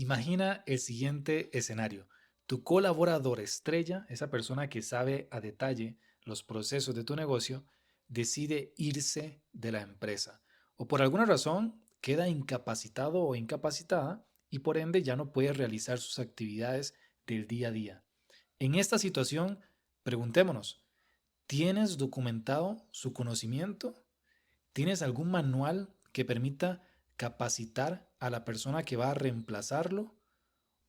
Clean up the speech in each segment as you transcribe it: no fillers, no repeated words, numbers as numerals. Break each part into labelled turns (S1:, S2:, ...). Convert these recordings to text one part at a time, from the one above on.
S1: Imagina el siguiente escenario. Tu colaborador estrella, esa persona que sabe a detalle los procesos de tu negocio, decide irse de la empresa o por alguna razón queda incapacitado o incapacitada y por ende ya no puede realizar sus actividades del día a día. En esta situación, preguntémonos, ¿tienes documentado su conocimiento? ¿Tienes algún manual que permita capacitar a la persona que va a reemplazarlo?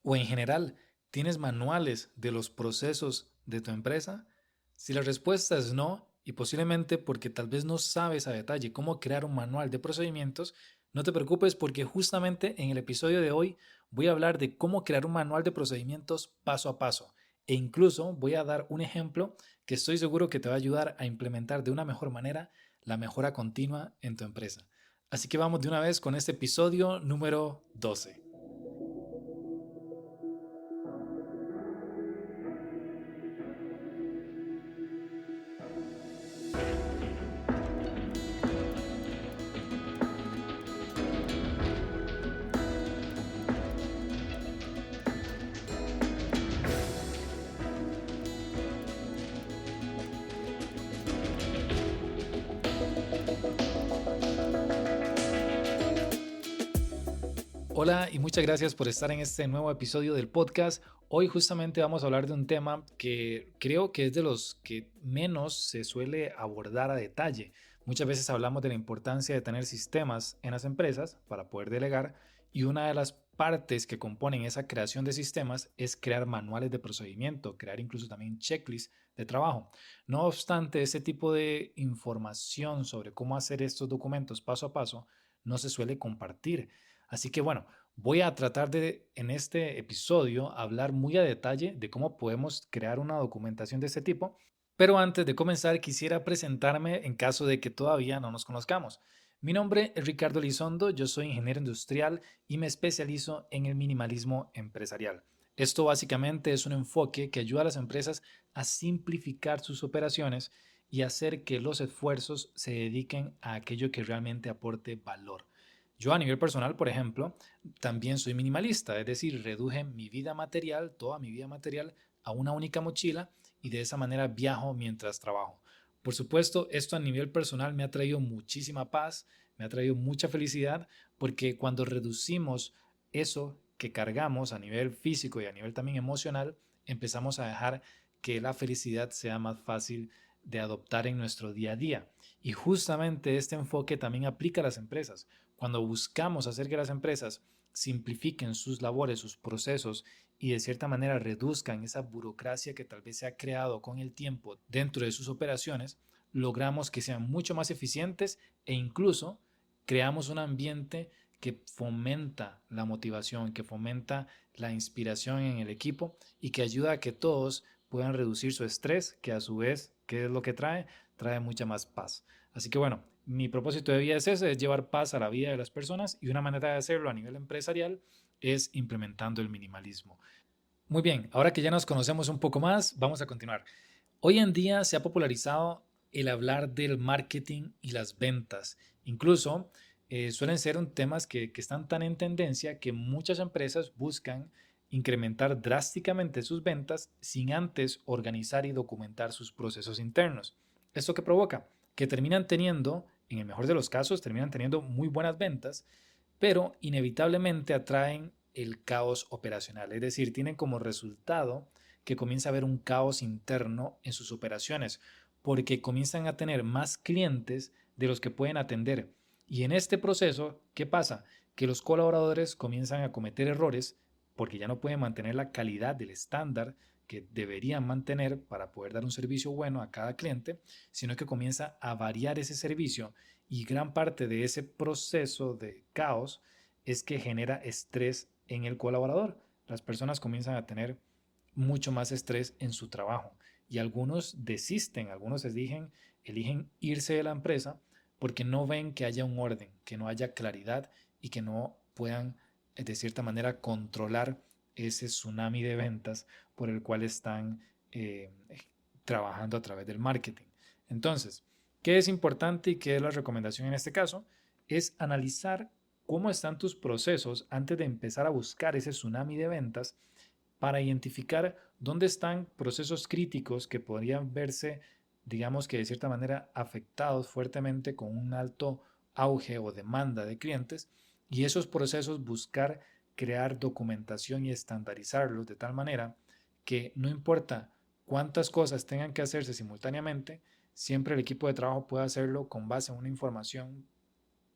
S1: ¿O en general, tienes manuales de los procesos de tu empresa? Si la respuesta es no, y posiblemente porque tal vez no sabes a detalle cómo crear un manual de procedimientos, no te preocupes porque justamente en el episodio de hoy voy a hablar de cómo crear un manual de procedimientos paso a paso. E incluso voy a dar un ejemplo que estoy seguro que te va a ayudar a implementar de una mejor manera la mejora continua en tu empresa. Así que vamos de una vez con este episodio número 12. Hola y muchas gracias por estar en este nuevo episodio del podcast. Hoy justamente vamos a hablar de un tema que creo que es de los que menos se suele abordar a detalle. Muchas veces hablamos de la importancia de tener sistemas en las empresas para poder delegar y una de las partes que componen esa creación de sistemas es crear manuales de procedimiento, crear incluso también checklists de trabajo. No obstante, ese tipo de información sobre cómo hacer estos documentos paso a paso no se suele compartir. Así que bueno, voy a tratar de en este episodio hablar muy a detalle de cómo podemos crear una documentación de este tipo, pero antes de comenzar quisiera presentarme en caso de que todavía no nos conozcamos. Mi nombre es Ricardo Elizondo, yo soy ingeniero industrial y me especializo en el minimalismo empresarial. Esto básicamente es un enfoque que ayuda a las empresas a simplificar sus operaciones y hacer que los esfuerzos se dediquen a aquello que realmente aporte valor. Yo a nivel personal, por ejemplo, también soy minimalista, es decir, reduje mi vida material, toda mi vida material, a una única mochila y de esa manera viajo mientras trabajo. Por supuesto, esto a nivel personal me ha traído muchísima paz, me ha traído mucha felicidad, porque cuando reducimos eso que cargamos a nivel físico y a nivel también emocional, empezamos a dejar que la felicidad sea más fácil de adoptar en nuestro día a día. Y justamente este enfoque también aplica a las empresas. Cuando buscamos hacer que las empresas simplifiquen sus labores, sus procesos y de cierta manera reduzcan esa burocracia que tal vez se ha creado con el tiempo dentro de sus operaciones, logramos que sean mucho más eficientes e incluso creamos un ambiente que fomenta la motivación, que fomenta la inspiración en el equipo y que ayuda a que todos puedan reducir su estrés, que a su vez, ¿qué es lo que trae? Trae mucha más paz. Así que bueno, mi propósito de vida es ese, es llevar paz a la vida de las personas y una manera de hacerlo a nivel empresarial es implementando el minimalismo. Muy bien, ahora que ya nos conocemos un poco más, vamos a continuar. Hoy en día se ha popularizado el hablar del marketing y las ventas. Incluso suelen ser temas que están tan en tendencia que muchas empresas buscan incrementar drásticamente sus ventas sin antes organizar y documentar sus procesos internos. ¿Esto qué provoca? Que terminan teniendo, en el mejor de los casos, terminan teniendo muy buenas ventas, pero inevitablemente atraen el caos operacional. Es decir, tienen como resultado que comienza a haber un caos interno en sus operaciones, porque comienzan a tener más clientes de los que pueden atender. Y en este proceso, ¿qué pasa? Que los colaboradores comienzan a cometer errores porque ya no pueden mantener la calidad del estándar que deberían mantener para poder dar un servicio bueno a cada cliente, sino que comienza a variar ese servicio y gran parte de ese proceso de caos es que genera estrés en el colaborador. Las personas comienzan a tener mucho más estrés en su trabajo y algunos desisten, algunos eligen irse de la empresa porque no ven que haya un orden, que no haya claridad y que no puedan de cierta manera controlar ese tsunami de ventas por el cual están eh, trabajando a través del marketing. Entonces, ¿qué es importante y qué es la recomendación en este caso? Es analizar cómo están tus procesos antes de empezar a buscar ese tsunami de ventas para identificar dónde están procesos críticos que podrían verse, digamos que de cierta manera, afectados fuertemente con un alto auge o demanda de clientes, y esos procesos buscar crear documentación y estandarizarlos de tal manera que no importa cuántas cosas tengan que hacerse simultáneamente, siempre el equipo de trabajo puede hacerlo con base en una información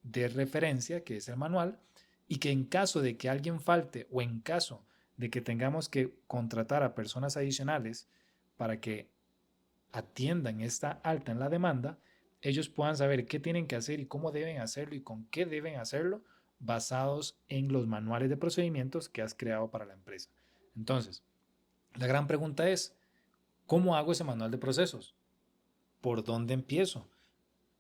S1: de referencia, que es el manual, y que en caso de que alguien falte o en caso de que tengamos que contratar a personas adicionales para que atiendan esta alta en la demanda, ellos puedan saber qué tienen que hacer y cómo deben hacerlo y con qué deben hacerlo basados en los manuales de procedimientos que has creado para la empresa. Entonces, la gran pregunta es, ¿cómo hago ese manual de procesos? ¿Por dónde empiezo?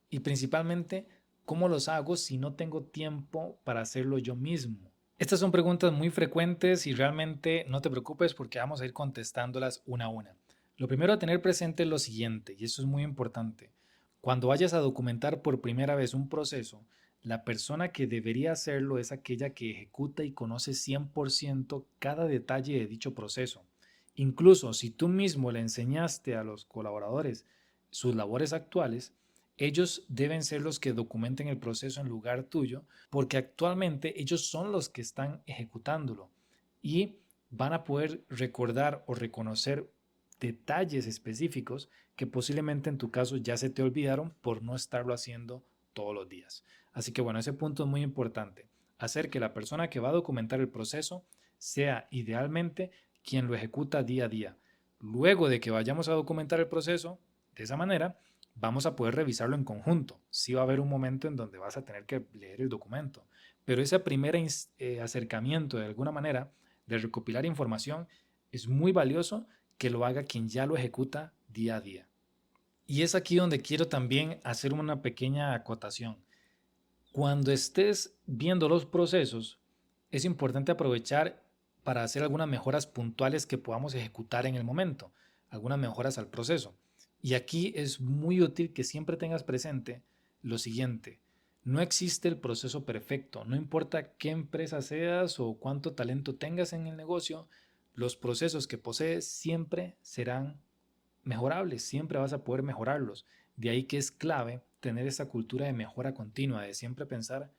S1: Y principalmente, ¿cómo los hago si no tengo tiempo para hacerlo yo mismo? Estas son preguntas muy frecuentes y realmente no te preocupes porque vamos a ir contestándolas una a una. Lo primero a tener presente es lo siguiente, y eso es muy importante. Cuando vayas a documentar por primera vez un proceso, la persona que debería hacerlo es aquella que ejecuta y conoce 100% cada detalle de dicho proceso. Incluso si tú mismo le enseñaste a los colaboradores sus labores actuales, ellos deben ser los que documenten el proceso en lugar tuyo, porque actualmente ellos son los que están ejecutándolo y van a poder recordar o reconocer detalles específicos que posiblemente en tu caso ya se te olvidaron por no estarlo haciendo todos los días. Así que bueno, ese punto es muy importante. Hacer que la persona que va a documentar el proceso sea idealmente quien lo ejecuta día a día. Luego de que vayamos a documentar el proceso, de esa manera, vamos a poder revisarlo en conjunto. Sí va a haber un momento en donde vas a tener que leer el documento, pero ese primer acercamiento de alguna manera de recopilar información es muy valioso que lo haga quien ya lo ejecuta día a día. Y es aquí donde quiero también hacer una pequeña acotación. Cuando estés viendo los procesos, es importante aprovechar para hacer algunas mejoras puntuales que podamos ejecutar en el momento, algunas mejoras al proceso. Y aquí es muy útil que siempre tengas presente lo siguiente: no existe el proceso perfecto, no importa qué empresa seas o cuánto talento tengas en el negocio, los procesos que posees siempre serán mejorables, siempre vas a poder mejorarlos. De ahí que es clave tener esa cultura de mejora continua, de siempre pensar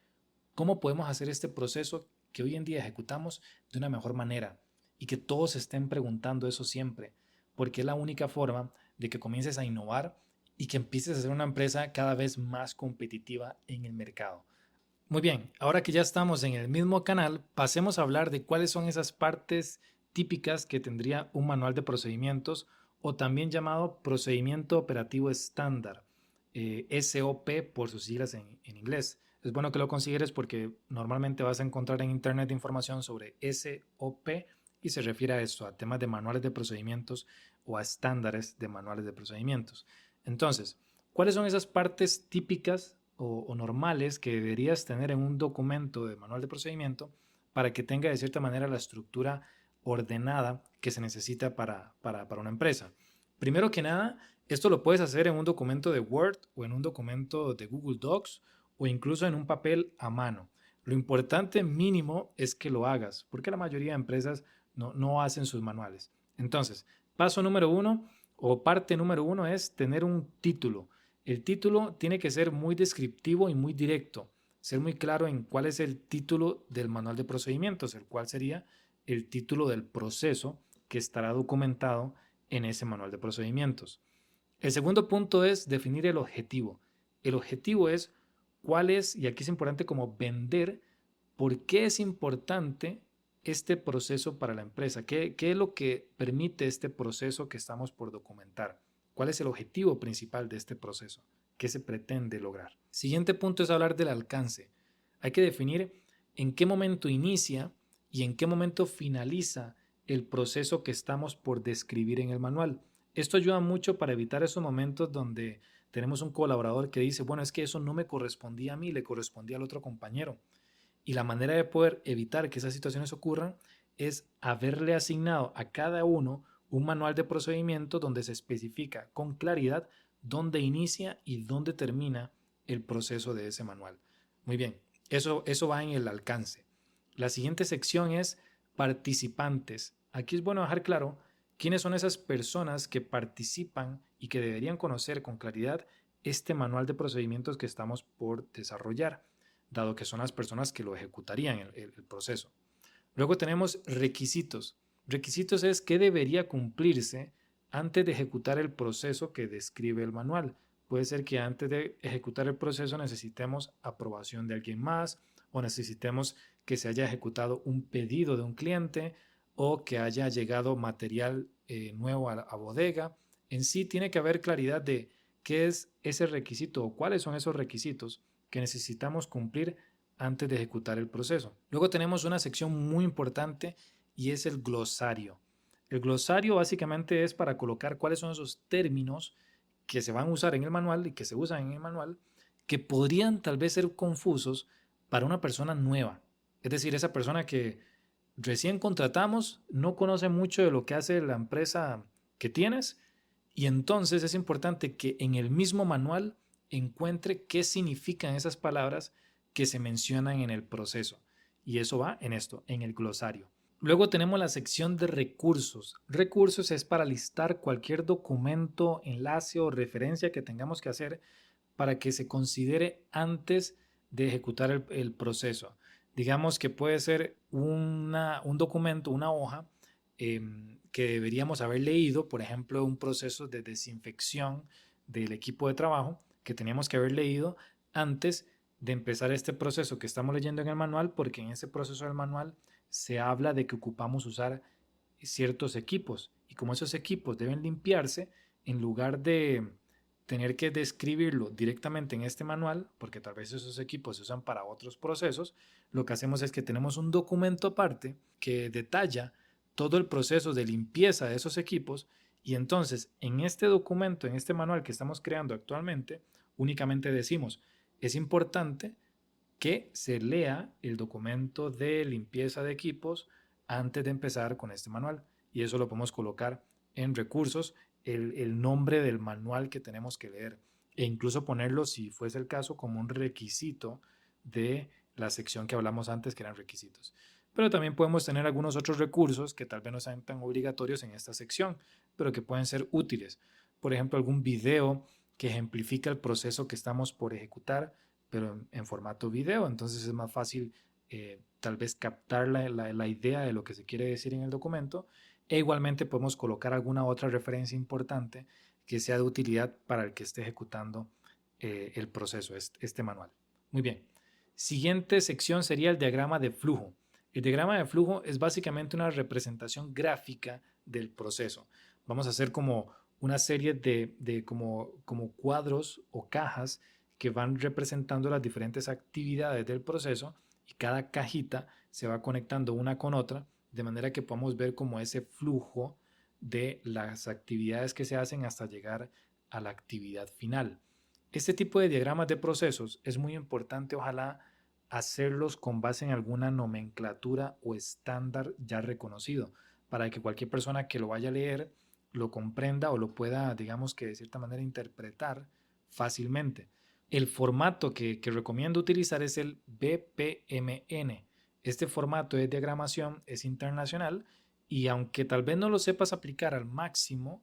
S1: cómo podemos hacer este proceso que hoy en día ejecutamos de una mejor manera y que todos estén preguntando eso siempre, porque es la única forma de que comiences a innovar y que empieces a ser una empresa cada vez más competitiva en el mercado. Muy bien, ahora que ya estamos en el mismo canal, pasemos a hablar de cuáles son esas partes típicas que tendría un manual de procedimientos o también llamado procedimiento operativo estándar, SOP por sus siglas en inglés. Es bueno que lo consideres porque normalmente vas a encontrar en internet información sobre SOP y se refiere a esto, a temas de manuales de procedimientos o a estándares de manuales de procedimientos. Entonces, ¿cuáles son esas partes típicas o normales que deberías tener en un documento de manual de procedimiento para que tenga de cierta manera la estructura ordenada que se necesita para una empresa? Primero que nada, esto lo puedes hacer en un documento de Word o en un documento de Google Docs o incluso en un papel a mano. Lo importante mínimo es que lo hagas, porque la mayoría de empresas no hacen sus manuales. Entonces, paso número uno o parte número uno es tener un título. El título tiene que ser muy descriptivo y muy directo, ser muy claro en cuál es el título del manual de procedimientos, el cual sería el título del proceso que estará documentado en ese manual de procedimientos. El segundo punto es definir el objetivo. El objetivo es cuál es, y aquí es importante como vender, por qué es importante este proceso para la empresa, qué es lo que permite este proceso que estamos por documentar, cuál es el objetivo principal de este proceso, qué se pretende lograr. Siguiente punto es hablar del alcance. Hay que definir en qué momento inicia y en qué momento finaliza el proceso que estamos por describir en el manual. Esto ayuda mucho para evitar esos momentos donde tenemos un colaborador que dice, bueno, es que eso no me correspondía a mí, le correspondía al otro compañero. Y la manera de poder evitar que esas situaciones ocurran es haberle asignado a cada uno un manual de procedimiento donde se especifica con claridad dónde inicia y dónde termina el proceso de ese manual. Muy bien, Eso va en el alcance. La siguiente sección es participantes. Aquí es bueno dejar claro quiénes son esas personas que participan y que deberían conocer con claridad este manual de procedimientos que estamos por desarrollar, dado que son las personas que lo ejecutarían el proceso. Luego tenemos requisitos. Requisitos es qué debería cumplirse antes de ejecutar el proceso que describe el manual. Puede ser que antes de ejecutar el proceso necesitemos aprobación de alguien más o necesitemos que se haya ejecutado un pedido de un cliente o que haya llegado material nuevo a bodega. En sí tiene que haber claridad de qué es ese requisito o cuáles son esos requisitos que necesitamos cumplir antes de ejecutar el proceso. Luego tenemos una sección muy importante y es el glosario. El glosario básicamente es para colocar cuáles son esos términos que se van a usar en el manual y que se usan en el manual que podrían tal vez ser confusos para una persona nueva. Es decir, esa persona que recién contratamos no conoce mucho de lo que hace la empresa que tienes y entonces es importante que en el mismo manual encuentre qué significan esas palabras que se mencionan en el proceso. Y eso va en esto, en el glosario. Luego tenemos la sección de recursos. Recursos es para listar cualquier documento, enlace o referencia que tengamos que hacer para que se considere antes de ejecutar el proceso. Digamos que puede ser un documento, una hoja que deberíamos haber leído, por ejemplo, un proceso de desinfección del equipo de trabajo que teníamos que haber leído antes de empezar este proceso que estamos leyendo en el manual, porque en ese proceso del manual se habla de que ocupamos usar ciertos equipos y como esos equipos deben limpiarse, en lugar de tener que describirlo directamente en este manual, porque tal vez esos equipos se usan para otros procesos, lo que hacemos es que tenemos un documento aparte que detalla todo el proceso de limpieza de esos equipos y entonces en este documento, en este manual que estamos creando actualmente, únicamente decimos, es importante que se lea el documento de limpieza de equipos antes de empezar con este manual. Y eso lo podemos colocar en recursos, el nombre del manual que tenemos que leer. E incluso ponerlo, si fuese el caso, como un requisito de la sección que hablamos antes, que eran requisitos. Pero también podemos tener algunos otros recursos que tal vez no sean tan obligatorios en esta sección, pero que pueden ser útiles. Por ejemplo, algún video que ejemplifica el proceso que estamos por ejecutar, pero en formato video, entonces es más fácil tal vez captar la idea de lo que se quiere decir en el documento e igualmente podemos colocar alguna otra referencia importante que sea de utilidad para el que esté ejecutando el proceso, este manual. Muy bien. Siguiente sección sería el diagrama de flujo. El diagrama de flujo es básicamente una representación gráfica del proceso. Vamos a hacer como una serie de como cuadros o cajas que van representando las diferentes actividades del proceso y cada cajita se va conectando una con otra de manera que podamos ver como ese flujo de las actividades que se hacen hasta llegar a la actividad final. Este tipo de diagramas de procesos es muy importante, ojalá hacerlos con base en alguna nomenclatura o estándar ya reconocido, para que cualquier persona que lo vaya a leer lo comprenda o lo pueda, digamos que de cierta manera, interpretar fácilmente. El formato que recomiendo utilizar es el BPMN. Este formato de diagramación es internacional y aunque tal vez no lo sepas aplicar al máximo,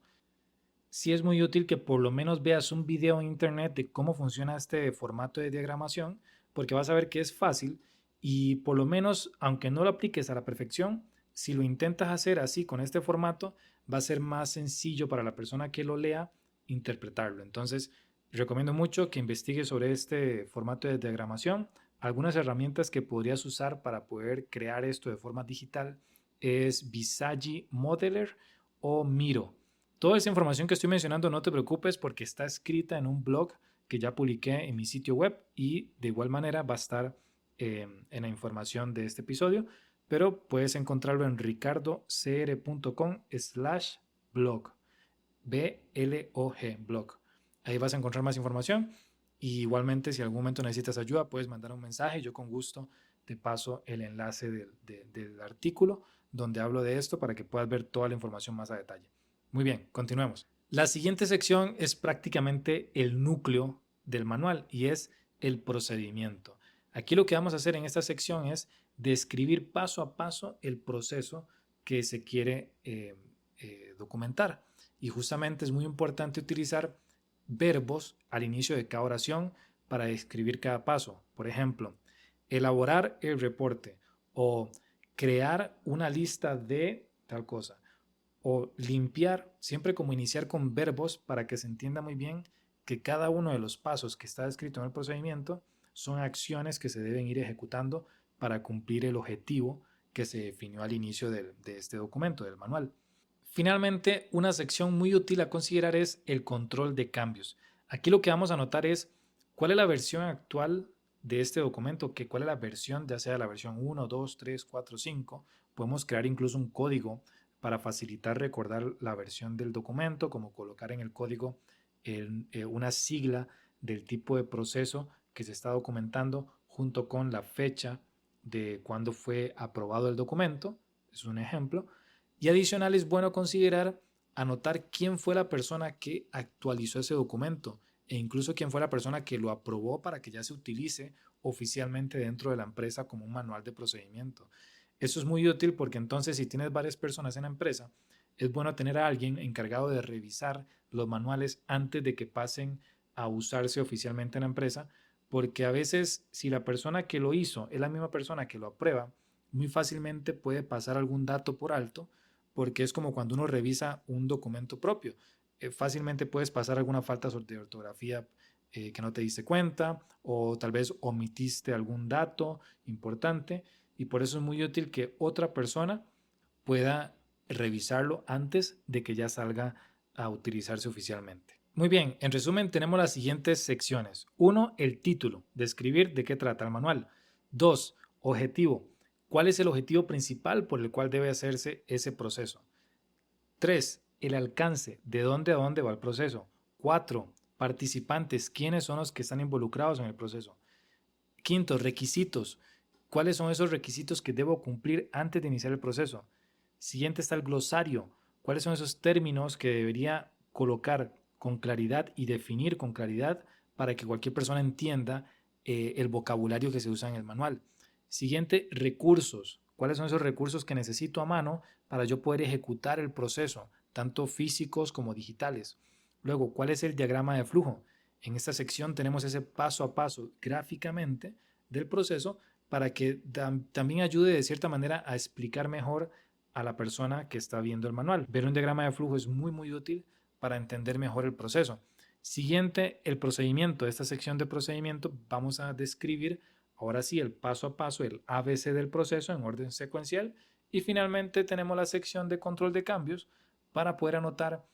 S1: sí es muy útil que por lo menos veas un video en internet de cómo funciona este formato de diagramación, porque vas a ver que es fácil y por lo menos, aunque no lo apliques a la perfección, si lo intentas hacer así con este formato, va a ser más sencillo para la persona que lo lea interpretarlo. Entonces, recomiendo mucho que investigues sobre este formato de diagramación. Algunas herramientas que podrías usar para poder crear esto de forma digital es Visagi Modeler o Miro. Toda esa información que estoy mencionando no te preocupes porque está escrita en un blog que ya publiqué en mi sitio web y de igual manera va a estar en la información de este episodio, pero puedes encontrarlo en ricardocr.com/blog, B-L-O-G, blog. Ahí vas a encontrar más información y igualmente si en algún momento necesitas ayuda puedes mandar un mensaje, yo con gusto te paso el enlace del artículo donde hablo de esto para que puedas ver toda la información más a detalle. Muy bien, continuemos. La siguiente sección es prácticamente el núcleo del manual y es el procedimiento. Aquí lo que vamos a hacer en esta sección es describir paso a paso el proceso que se quiere documentar. Y justamente es muy importante utilizar verbos al inicio de cada oración para describir cada paso. Por ejemplo, elaborar el reporte o crear una lista de tal cosa o limpiar, siempre como iniciar con verbos para que se entienda muy bien que cada uno de los pasos que está descrito en el procedimiento son acciones que se deben ir ejecutando para cumplir el objetivo que se definió al inicio de este documento, del manual. Finalmente, una sección muy útil a considerar es el control de cambios. Aquí lo que vamos a notar es cuál es la versión actual de este documento, cuál es la versión, ya sea la versión 1, 2, 3, 4, 5. Podemos crear incluso un código para facilitar recordar la versión del documento, como colocar en el código una sigla del tipo de proceso que se está documentando junto con la fecha de cuando fue aprobado el documento. Es un ejemplo. Y adicional es bueno considerar anotar quién fue la persona que actualizó ese documento e incluso quién fue la persona que lo aprobó para que ya se utilice oficialmente dentro de la empresa como un manual de procedimiento. Eso es muy útil porque entonces si tienes varias personas en la empresa, es bueno tener a alguien encargado de revisar los manuales antes de que pasen a usarse oficialmente en la empresa, porque a veces si la persona que lo hizo es la misma persona que lo aprueba, muy fácilmente puede pasar algún dato por alto, porque es como cuando uno revisa un documento propio. Fácilmente puedes pasar alguna falta de ortografía que no te diste cuenta o tal vez omitiste algún dato importante y por eso es muy útil que otra persona pueda revisarlo antes de que ya salga a utilizarse oficialmente. Muy bien, en resumen tenemos las siguientes secciones. 1. El título, describir de qué trata el manual. 2. Objetivo, cuál es el objetivo principal por el cual debe hacerse ese proceso. 3. El alcance, de dónde a dónde va el proceso. 4. Participantes, quiénes son los que están involucrados en el proceso. 5. Requisitos, cuáles son esos requisitos que debo cumplir antes de iniciar el proceso. Siguiente está el glosario, cuáles son esos términos que debería colocar con claridad y definir con claridad para que cualquier persona entienda el vocabulario que se usa en el manual. Siguiente, recursos, cuáles son esos recursos que necesito a mano para yo poder ejecutar el proceso, tanto físicos como digitales. Luego, ¿cuál es el diagrama de flujo? En esta sección tenemos ese paso a paso gráficamente del proceso para que también ayude de cierta manera a explicar mejor a la persona que está viendo el manual. Ver un diagrama de flujo es muy útil para entender mejor el proceso. Siguiente, el procedimiento. Esta sección de procedimiento vamos a describir ahora sí el paso a paso, el ABC del proceso en orden secuencial. Y finalmente tenemos la sección de control de cambios para poder anotar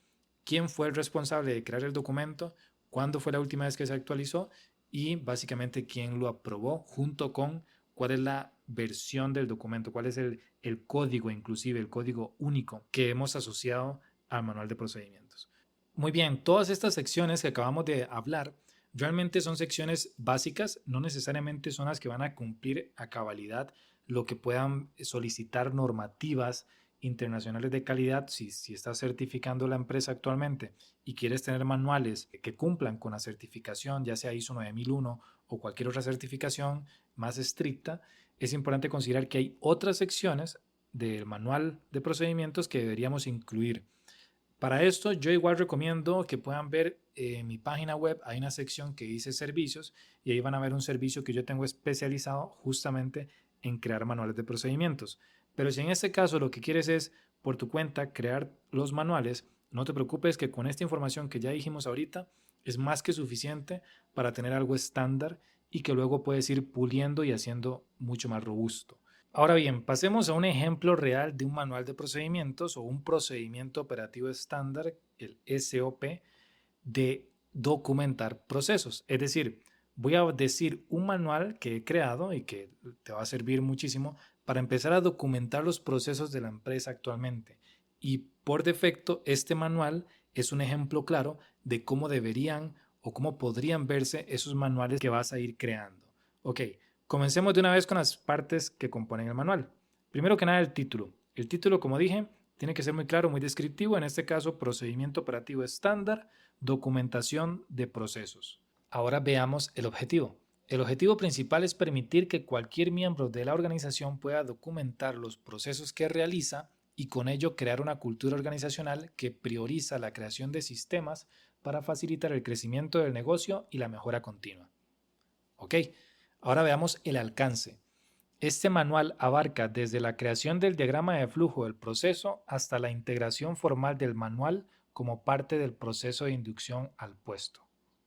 S1: quién fue el responsable de crear el documento, cuándo fue la última vez que se actualizó y básicamente quién lo aprobó junto con cuál es la versión del documento, cuál es el código, inclusive el código único que hemos asociado al manual de procedimientos. Muy bien, todas estas secciones que acabamos de hablar realmente son secciones básicas, no necesariamente son las que van a cumplir a cabalidad lo que puedan solicitar normativas internacionales de calidad. Si estás certificando la empresa actualmente y quieres tener manuales que cumplan con la certificación, ya sea ISO 9001 o cualquier otra certificación más estricta, es importante considerar que hay otras secciones del manual de procedimientos que deberíamos incluir. Para esto yo igual recomiendo que puedan ver en mi página web, hay una sección que dice servicios y ahí van a ver un servicio que yo tengo especializado justamente en crear manuales de procedimientos. Pero si en este caso lo que quieres es por tu cuenta crear los manuales, no te preocupes que con esta información que ya dijimos ahorita es más que suficiente para tener algo estándar y que luego puedes ir puliendo y haciendo mucho más robusto. Ahora bien, pasemos a un ejemplo real de un manual de procedimientos o un procedimiento operativo estándar, el SOP, de documentar procesos. Es decir, voy a decir un manual que he creado y que te va a servir muchísimo para empezar a documentar los procesos de la empresa actualmente. Y por defecto, este manual es un ejemplo claro de cómo deberían o cómo podrían verse esos manuales que vas a ir creando. Ok, comencemos de una vez con las partes que componen el manual. Primero que nada, el título. El título, como dije, tiene que ser muy claro, muy descriptivo. En este caso, procedimiento operativo estándar, documentación de procesos. Ahora veamos el objetivo. El objetivo principal es permitir que cualquier miembro de la organización pueda documentar los procesos que realiza y con ello crear una cultura organizacional que prioriza la creación de sistemas para facilitar el crecimiento del negocio y la mejora continua. Ok, ahora veamos el alcance. Este manual abarca desde la creación del diagrama de flujo del proceso hasta la integración formal del manual como parte del proceso de inducción al puesto.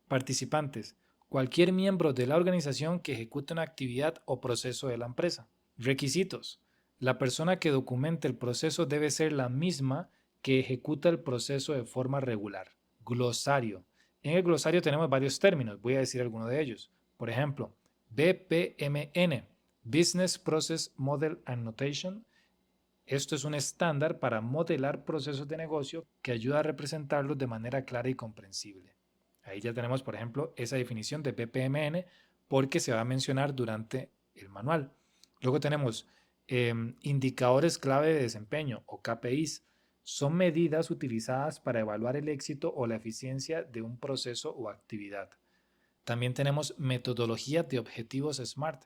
S1: Participantes: cualquier miembro de la organización que ejecute una actividad o proceso de la empresa. Requisitos: la persona que documente el proceso debe ser la misma que ejecuta el proceso de forma regular. Glosario: en el glosario tenemos varios términos, voy a decir algunos de ellos. Por ejemplo, BPMN, Business Process Model and Notation. Esto es un estándar para modelar procesos de negocio que ayuda a representarlos de manera clara y comprensible. Ahí ya tenemos, por ejemplo, esa definición de BPMN porque se va a mencionar durante el manual. Luego tenemos indicadores clave de desempeño o KPIs. Son medidas utilizadas para evaluar el éxito o la eficiencia de un proceso o actividad. También tenemos metodología de objetivos SMART.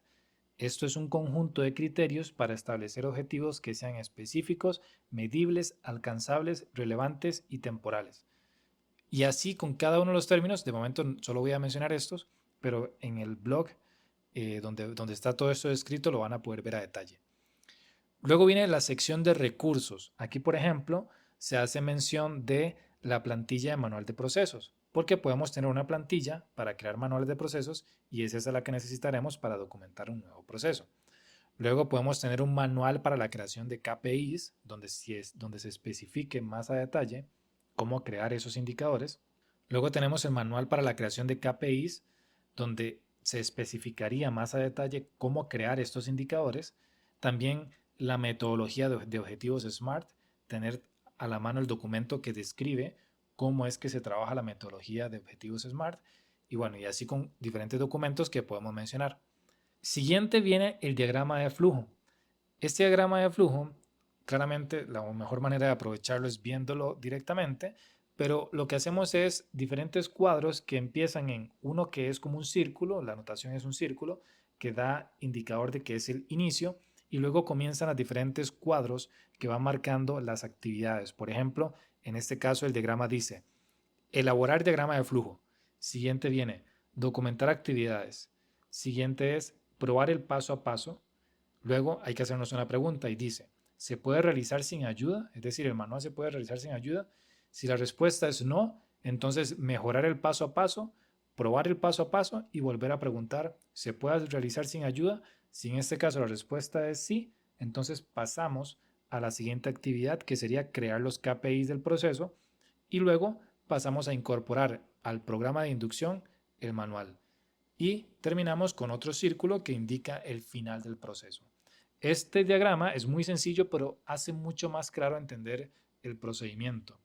S1: Esto es un conjunto de criterios para establecer objetivos que sean específicos, medibles, alcanzables, relevantes y temporales. Y así con cada uno de los términos, de momento solo voy a mencionar estos, pero en el blog donde está todo esto escrito lo van a poder ver a detalle. Luego viene la sección de recursos. Aquí, por ejemplo, se hace mención de la plantilla de manual de procesos, porque podemos tener una plantilla para crear manuales de procesos y esa es la que necesitaremos para documentar un nuevo proceso. Luego podemos tener un manual para la creación de KPIs, donde se especifique más a detalle cómo crear esos indicadores. Luego tenemos el manual para la creación de KPIs, donde se especificaría más a detalle cómo crear estos indicadores. También la metodología de objetivos SMART, tener a la mano el documento que describe cómo es que se trabaja la metodología de objetivos SMART y bueno, y así con diferentes documentos que podemos mencionar. Siguiente viene el diagrama de flujo. Este diagrama de flujo, claramente la mejor manera de aprovecharlo es viéndolo directamente, pero lo que hacemos es diferentes cuadros que empiezan en uno que es como un círculo, la anotación es un círculo, que da indicador de que es el inicio, y luego comienzan los diferentes cuadros que van marcando las actividades. Por ejemplo, en este caso el diagrama dice, elaborar diagrama de flujo. Siguiente viene, documentar actividades. Siguiente es, probar el paso a paso. Luego hay que hacernos una pregunta y dice, ¿se puede realizar sin ayuda? Es decir, ¿el manual se puede realizar sin ayuda? Si la respuesta es no, entonces mejorar el paso a paso, probar el paso a paso y volver a preguntar, ¿se puede realizar sin ayuda? Si en este caso la respuesta es sí, entonces pasamos a la siguiente actividad que sería crear los KPIs del proceso y luego pasamos a incorporar al programa de inducción el manual. Y terminamos con otro círculo que indica el final del proceso. Este diagrama es muy sencillo, pero hace mucho más claro entender el procedimiento.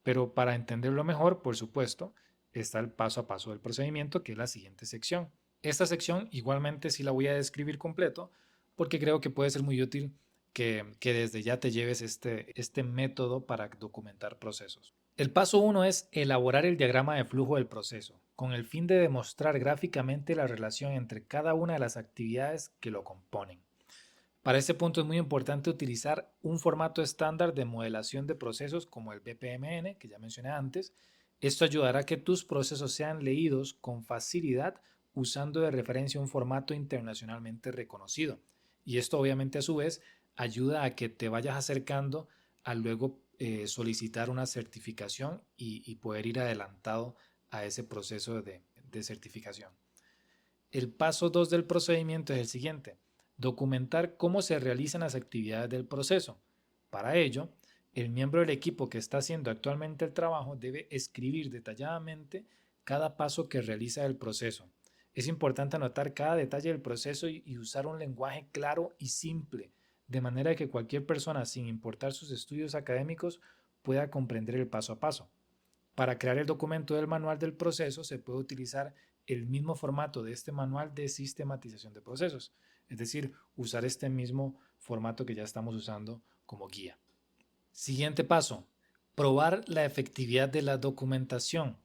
S1: Pero para entenderlo mejor, por supuesto, está el paso a paso del procedimiento, que es la siguiente sección. Esta sección igualmente sí la voy a describir completo, porque creo que puede ser muy útil que desde ya te lleves este método para documentar procesos. El paso 1 es elaborar el diagrama de flujo del proceso, con el fin de demostrar gráficamente la relación entre cada una de las actividades que lo componen. Para este punto es muy importante utilizar un formato estándar de modelación de procesos como el BPMN, que ya mencioné antes. Esto ayudará a que tus procesos sean leídos con facilidad usando de referencia un formato internacionalmente reconocido. Y esto obviamente a su vez ayuda a que te vayas acercando a luego solicitar una certificación y poder ir adelantado a ese proceso de certificación. El paso 2 del procedimiento es el siguiente: documentar cómo se realizan las actividades del proceso. Para ello, el miembro del equipo que está haciendo actualmente el trabajo debe escribir detalladamente cada paso que realiza el proceso. Es importante anotar cada detalle del proceso y usar un lenguaje claro y simple, de manera que cualquier persona, sin importar sus estudios académicos, pueda comprender el paso a paso. Para crear el documento del manual del proceso se puede utilizar el mismo formato de este manual de sistematización de procesos, es decir, usar este mismo formato que ya estamos usando como guía. Siguiente paso: probar la efectividad de la documentación.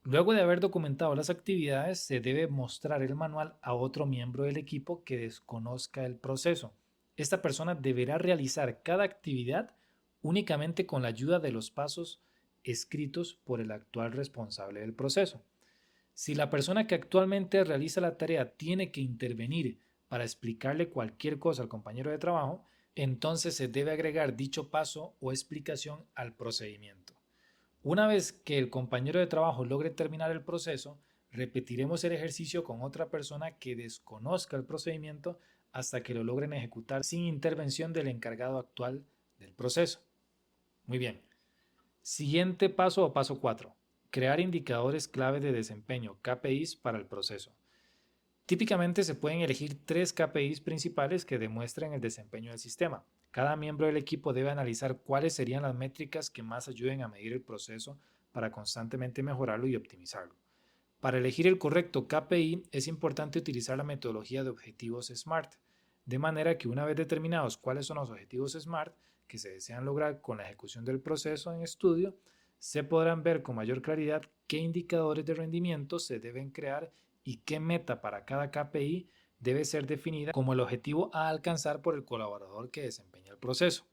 S1: Luego de haber documentado las actividades, se debe mostrar el manual a otro miembro del equipo que desconozca el proceso. Esta persona deberá realizar cada actividad únicamente con la ayuda de los pasos escritos por el actual responsable del proceso. Si la persona que actualmente realiza la tarea tiene que intervenir para explicarle cualquier cosa al compañero de trabajo, entonces se debe agregar dicho paso o explicación al procedimiento. Una vez que el compañero de trabajo logre terminar el proceso, repetiremos el ejercicio con otra persona que desconozca el procedimiento hasta que lo logren ejecutar sin intervención del encargado actual del proceso. Muy bien. Siguiente paso o paso 4. Crear indicadores clave de desempeño, KPIs, para el proceso. Típicamente se pueden elegir 3 KPIs principales que demuestren el desempeño del sistema. Cada miembro del equipo debe analizar cuáles serían las métricas que más ayuden a medir el proceso para constantemente mejorarlo y optimizarlo. Para elegir el correcto KPI es importante utilizar la metodología de objetivos SMART, de manera que una vez determinados cuáles son los objetivos SMART que se desean lograr con la ejecución del proceso en estudio, se podrán ver con mayor claridad qué indicadores de rendimiento se deben crear y qué meta para cada KPI debe ser definida como el objetivo a alcanzar por el colaborador que desempeña el proceso.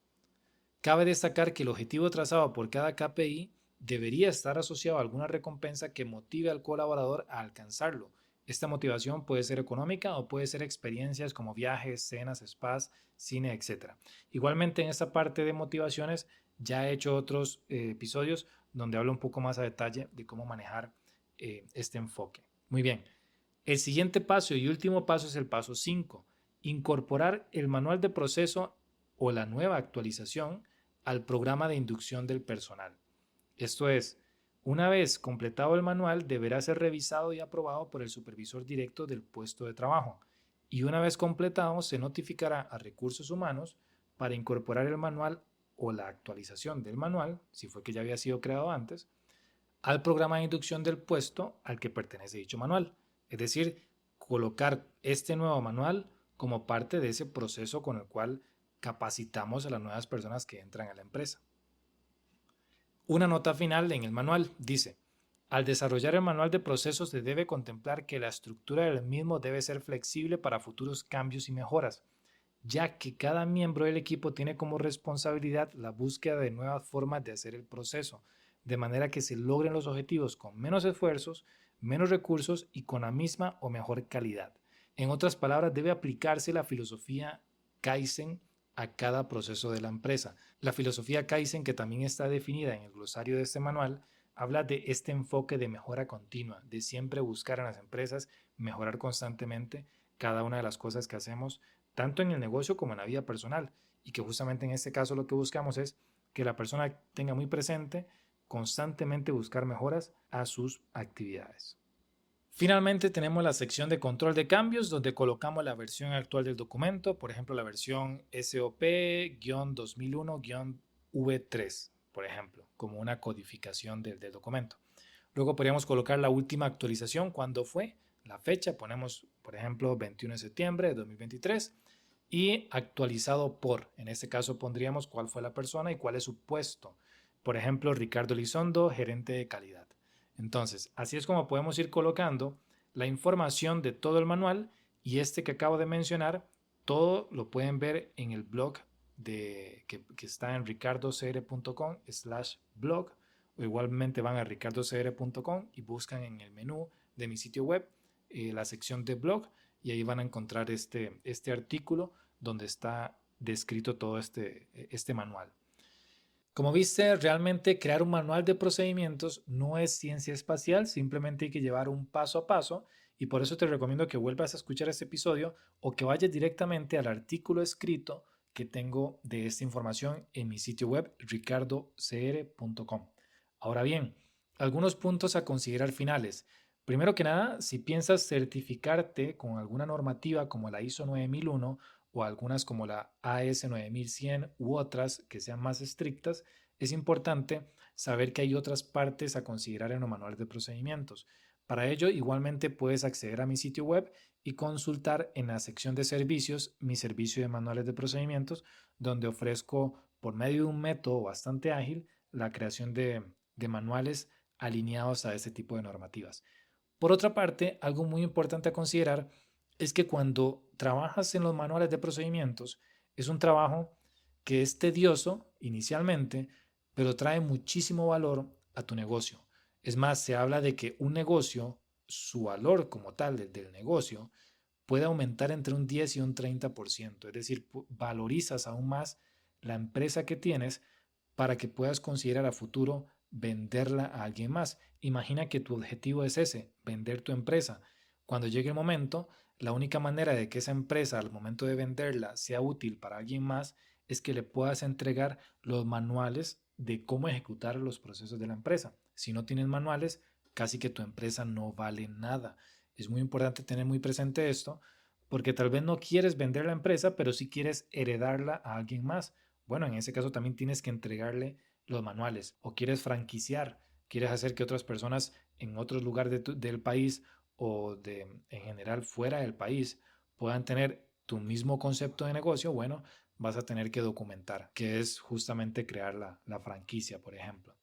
S1: Cabe destacar que el objetivo trazado por cada KPI debería estar asociado a alguna recompensa que motive al colaborador a alcanzarlo. Esta motivación puede ser económica o puede ser experiencias como viajes, cenas, spas, cine, etc. Igualmente en esta parte de motivaciones ya he hecho otros episodios donde hablo un poco más a detalle de cómo manejar este enfoque. Muy bien. El siguiente paso y último paso es el paso 5. Incorporar el manual de proceso o la nueva actualización al programa de inducción del personal. Esto es, una vez completado el manual, deberá ser revisado y aprobado por el supervisor directo del puesto de trabajo. Y una vez completado, se notificará a recursos humanos para incorporar el manual o la actualización del manual, si fue que ya había sido creado antes, al programa de inducción del puesto al que pertenece dicho manual. Es decir, colocar este nuevo manual como parte de ese proceso con el cual capacitamos a las nuevas personas que entran a la empresa. Una nota final en el manual dice: al desarrollar el manual de procesos se debe contemplar que la estructura del mismo debe ser flexible para futuros cambios y mejoras, ya que cada miembro del equipo tiene como responsabilidad la búsqueda de nuevas formas de hacer el proceso, de manera que se logren los objetivos con menos esfuerzos, menos recursos y con la misma o mejor calidad. En otras palabras, debe aplicarse la filosofía Kaizen a cada proceso de la empresa. La filosofía Kaizen, que también está definida en el glosario de este manual, habla de este enfoque de mejora continua, de siempre buscar en las empresas mejorar constantemente cada una de las cosas que hacemos, tanto en el negocio como en la vida personal, y que justamente en este caso lo que buscamos es que la persona tenga muy presente constantemente buscar mejoras a sus actividades. Finalmente tenemos la sección de control de cambios donde colocamos la versión actual del documento, por ejemplo la versión SOP-2001-V3, por ejemplo, como una codificación del documento. Luego podríamos colocar la última actualización, cuándo fue, la fecha, ponemos por ejemplo 21 de septiembre de 2023 y actualizado por, en este caso pondríamos cuál fue la persona y cuál es su puesto. Por ejemplo, Ricardo Lizondo, gerente de calidad. Entonces, así es como podemos ir colocando la información de todo el manual, y este que acabo de mencionar, todo lo pueden ver en el blog que está en ricardocr.com/blog, o igualmente van a ricardocr.com y buscan en el menú de mi sitio web la sección de blog, y ahí van a encontrar este artículo donde está descrito todo este manual. Como viste, realmente crear un manual de procedimientos no es ciencia espacial, simplemente hay que llevar un paso a paso, y por eso te recomiendo que vuelvas a escuchar este episodio o que vayas directamente al artículo escrito que tengo de esta información en mi sitio web ricardocr.com. Ahora bien, algunos puntos a considerar finales. Primero que nada, si piensas certificarte con alguna normativa como la ISO 9001 o algunas como la AS 9100 u otras que sean más estrictas, es importante saber que hay otras partes a considerar en los manuales de procedimientos. Para ello, igualmente puedes acceder a mi sitio web y consultar en la sección de servicios mi servicio de manuales de procedimientos, donde ofrezco por medio de un método bastante ágil la creación de manuales alineados a ese tipo de normativas. Por otra parte, algo muy importante a considerar es que cuando trabajas en los manuales de procedimientos, es un trabajo que es tedioso inicialmente, pero trae muchísimo valor a tu negocio. Es más, se habla de que un negocio, su valor como tal del negocio, puede aumentar entre un 10 y un 30%. Es decir, valorizas aún más la empresa que tienes para que puedas considerar a futuro venderla a alguien más. Imagina que tu objetivo es ese, vender tu empresa. Cuando llegue el momento, la única manera de que esa empresa al momento de venderla sea útil para alguien más es que le puedas entregar los manuales de cómo ejecutar los procesos de la empresa. Si no tienes manuales, casi que tu empresa no vale nada. Es muy importante tener muy presente esto porque tal vez no quieres vender la empresa, pero sí quieres heredarla a alguien más. Bueno, en ese caso también tienes que entregarle los manuales o quieres franquiciar, quieres hacer que otras personas en otros lugares del país o en general fuera del país puedan tener tu mismo concepto de negocio. Bueno, vas a tener que documentar, que es justamente crear la franquicia, por ejemplo.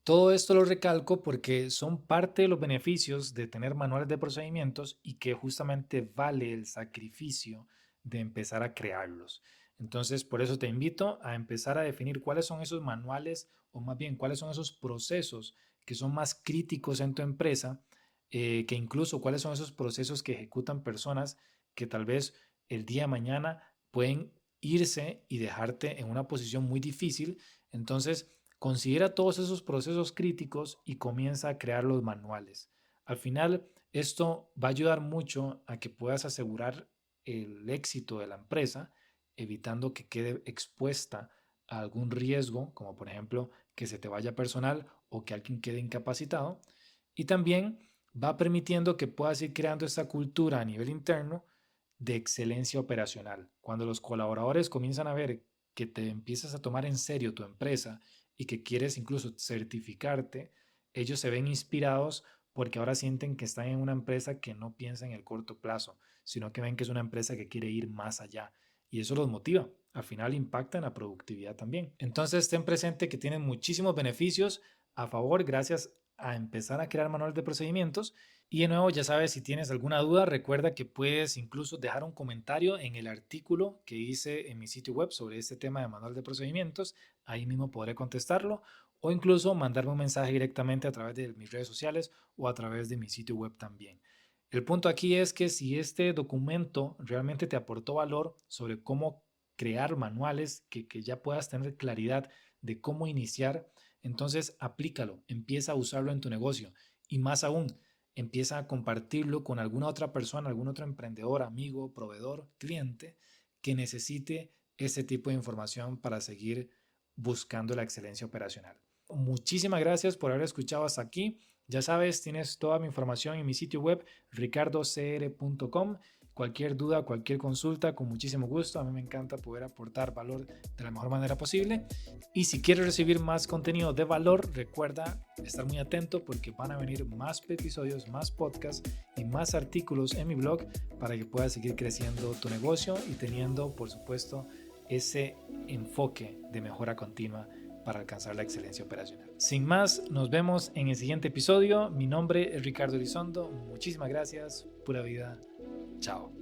S1: Todo esto lo recalco porque son parte de los beneficios de tener manuales de procedimientos y que justamente vale el sacrificio de empezar a crearlos. Entonces, por eso te invito a empezar a definir cuáles son esos manuales o más bien cuáles son esos procesos que son más críticos en tu empresa, que incluso cuáles son esos procesos que ejecutan personas que tal vez el día de mañana pueden irse y dejarte en una posición muy difícil. Entonces, considera todos esos procesos críticos y comienza a crear los manuales. Al final, esto va a ayudar mucho a que puedas asegurar el éxito de la empresa, evitando que quede expuesta a algún riesgo, como por ejemplo que se te vaya personal o que alguien quede incapacitado. Y también va permitiendo que puedas ir creando esta cultura a nivel interno de excelencia operacional. Cuando los colaboradores comienzan a ver que te empiezas a tomar en serio tu empresa y que quieres incluso certificarte, ellos se ven inspirados porque ahora sienten que están en una empresa que no piensa en el corto plazo, sino que ven que es una empresa que quiere ir más allá. Y eso los motiva. Al final impacta en la productividad también. Entonces ten presente que tienen muchísimos beneficios a favor gracias a empezar a crear manuales de procedimientos. Y de nuevo, ya sabes, si tienes alguna duda, recuerda que puedes incluso dejar un comentario en el artículo que hice en mi sitio web sobre este tema de manual de procedimientos. Ahí mismo podré contestarlo o incluso mandarme un mensaje directamente a través de mis redes sociales o a través de mi sitio web también. El punto aquí es que si este documento realmente te aportó valor sobre cómo crear manuales, que ya puedas tener claridad de cómo iniciar, entonces aplícalo, empieza a usarlo en tu negocio y más aún, empieza a compartirlo con alguna otra persona, algún otro emprendedor, amigo, proveedor, cliente que necesite ese tipo de información para seguir buscando la excelencia operacional. Muchísimas gracias por haber escuchado hasta aquí. Ya sabes, tienes toda mi información en mi sitio web ricardocr.com. Cualquier duda, cualquier consulta, con muchísimo gusto. A mí me encanta poder aportar valor de la mejor manera posible. Y si quieres recibir más contenido de valor, recuerda estar muy atento porque van a venir más episodios, más podcasts y más artículos en mi blog para que puedas seguir creciendo tu negocio y teniendo, por supuesto, ese enfoque de mejora continua para alcanzar la excelencia operacional. Sin más, nos vemos en el siguiente episodio. Mi nombre es Ricardo Elizondo. Muchísimas gracias. Pura vida. Chao.